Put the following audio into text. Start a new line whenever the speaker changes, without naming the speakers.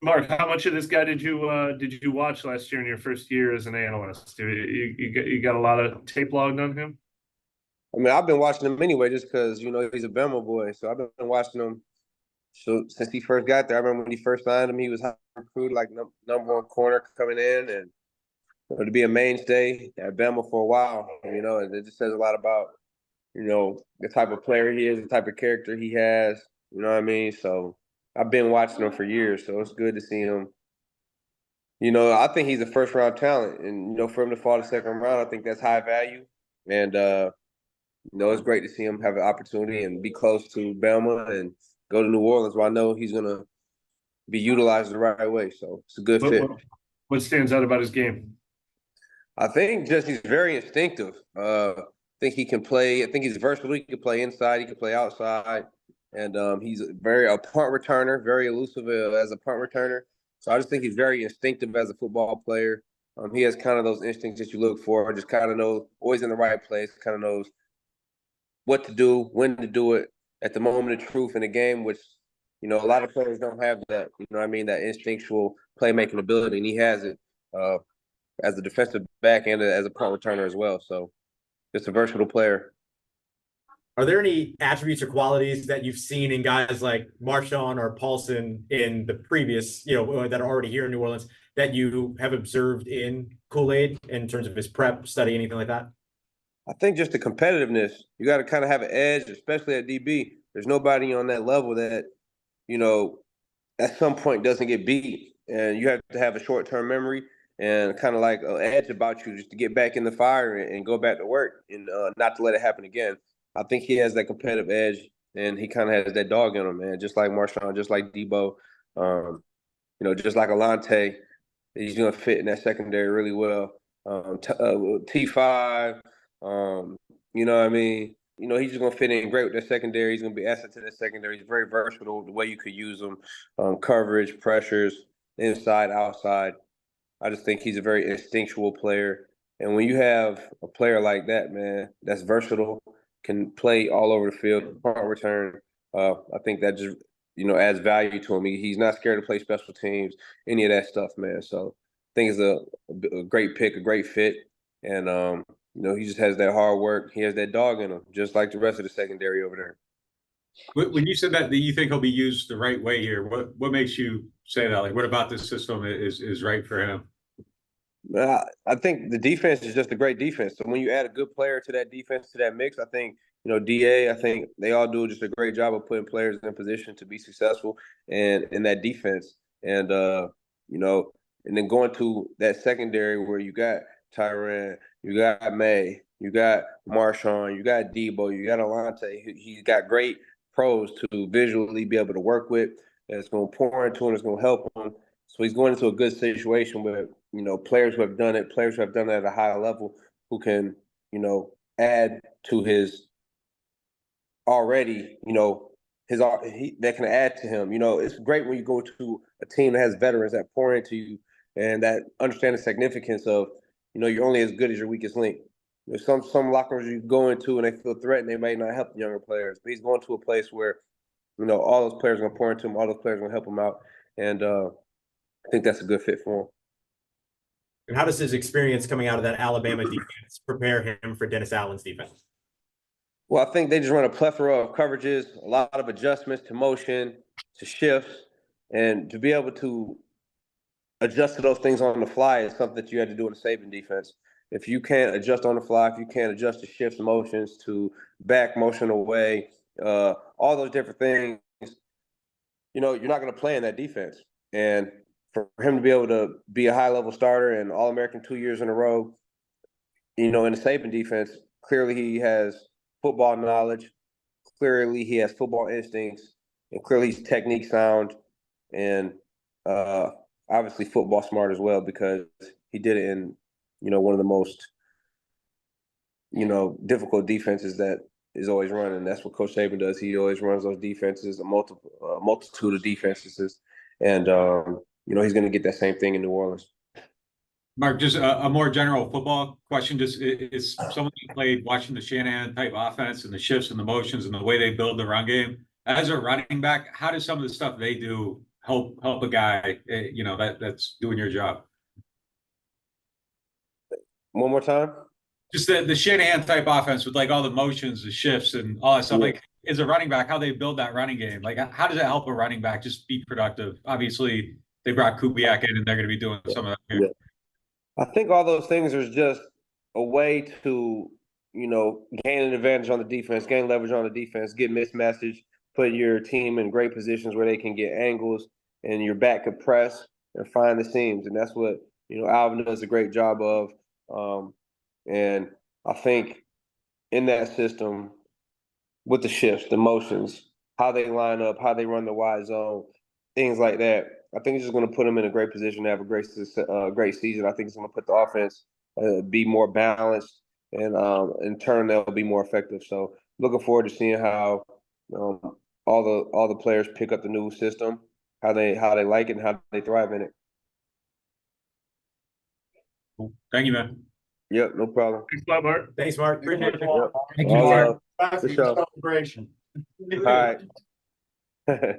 Mark, how much of this guy did you watch last year in your first year as an analyst? You got a lot of tape logged on him?
I mean, I've been watching him anyway, just because he's a Bama boy. So I've been watching him since he first got there. I remember when he first signed him, he was recruited like number one corner coming in, and to be a mainstay at Bama for a while. And it just says a lot about the type of player he is, the type of character he has. You know what I mean? So I've been watching him for years, so it's good to see him. I think he's a first round talent, and for him to fall to second round, I think that's high value. And it's great to see him have an opportunity and be close to Bama and go to New Orleans, where I know he's gonna be utilized the right way. So it's a good
What
fit.
what, what stands out about his game?
I think just he's very instinctive. I think he can play. I think he's versatile. He can play inside. He can play outside, and he's a punt returner, very elusive as a punt returner. So I just think he's very instinctive as a football player. He has kind of those instincts that you look for. Just kind of knows, always in the right place. Kind of knows what to do, when to do it at the moment of truth in a game, which a lot of players don't have that. You know what I mean? That instinctual playmaking ability, and he has it. As a defensive back and as a punt returner as well. So just a versatile player.
Are there any attributes or qualities that you've seen in guys like Marshawn or Paulson in the previous, that are already here in New Orleans that you have observed in Kool-Aid in terms of his prep, study, anything like that?
I think just the competitiveness. You got to kind of have an edge, especially at DB. There's nobody on that level that, at some point doesn't get beat. And you have to have a short-term memory and kind of like an edge about you just to get back in the fire and go back to work and not to let it happen again. I think he has that competitive edge, and he kind of has that dog in him, man. Just like Marshawn, just like Debo, just like Alante. He's going to fit in that secondary really well. T5, you know what I mean? He's just going to fit in great with that secondary. He's going to be asset to that secondary. He's very versatile the way you could use him. Coverage, pressures, inside, outside. I just think he's a very instinctual player. And when you have a player like that, man, that's versatile, can play all over the field, punt return, I think that just, adds value to him. He's not scared to play special teams, any of that stuff, man. So I think it's a great pick, a great fit. And, he just has that hard work. He has that dog in him, just like the rest of the secondary over there.
When you said that you think he'll be used the right way here, what makes you say that? Like, what about this system is right for him?
I think the defense is just a great defense. So when you add a good player to that defense, to that mix, I think, DA, I think they all do just a great job of putting players in position to be successful and in that defense. And, and then going to that secondary where you got Tyrann, you got May, you got Marshawn, you got Debo, you got Alante. He's got great pros to visually be able to work with. It's going to pour into him. It's going to help him. So he's going into a good situation with, players who have done it, players who have done it at a high level who can, add to his already, that can add to him. It's great when you go to a team that has veterans that pour into you and that understand the significance of, you're only as good as your weakest link. There's some locker rooms you go into and they feel threatened, they may not help the younger players. But he's going to a place where, all those players are going to pour into him, all those players are going to help him out. And I think that's a good fit for him.
And how does his experience coming out of that Alabama defense prepare him for Dennis Allen's defense?
Well, I think they just run a plethora of coverages, a lot of adjustments to motion, to shifts, and to be able to adjust to those things on the fly is something that you had to do in the Saban defense. If you can't adjust on the fly, if you can't adjust to shifts, motions, to back motion away, all those different things, you're not going to play in that defense. And for him to be able to be a high-level starter and All-American 2 years in a row, in the Saban defense, clearly he has football knowledge, clearly he has football instincts, and clearly he's technique sound, and obviously football smart as well because he did it in, one of the most, difficult defenses that is always running. That's what Coach Saban does. He always runs those defenses, a multitude of defenses, and he's going to get that same thing in New Orleans.
Mark, just a more general football question. Just is someone who played watching the Shanahan type offense and the shifts and the motions and the way they build the run game as a running back, how does some of the stuff they do help a guy, you know, that's doing your job?
One more time.
Just the Shanahan type offense with like all the motions, the shifts, and all that stuff.
Yeah.
Like, as a running back, how they build that running game. Like, how does that help a running back just be productive? Obviously, they brought Kubiak in, and they're going to be doing some of that here.
Yeah. I think all those things are just a way to, you know, gain an advantage on the defense, gain leverage on the defense, get mismatches, put your team in great positions where they can get angles, and your back could press and find the seams. And that's what, you know, Alvin does a great job of. And I think in that system, with the shifts, the motions, how they line up, how they run the wide zone, things like that, I think it's just going to put them in a great position to have a great season. I think it's going to put the offense be more balanced, and in turn they'll be more effective. So looking forward to seeing how all the players pick up the new system, how they like it, and how they thrive in it.
Cool. Thank you, man.
Yep, no problem.
Thanks a lot, Mark.
Thanks, Mark. Appreciate it.
Yep.
Thank you,
All
Mark.
for sure.
Celebration.
All right.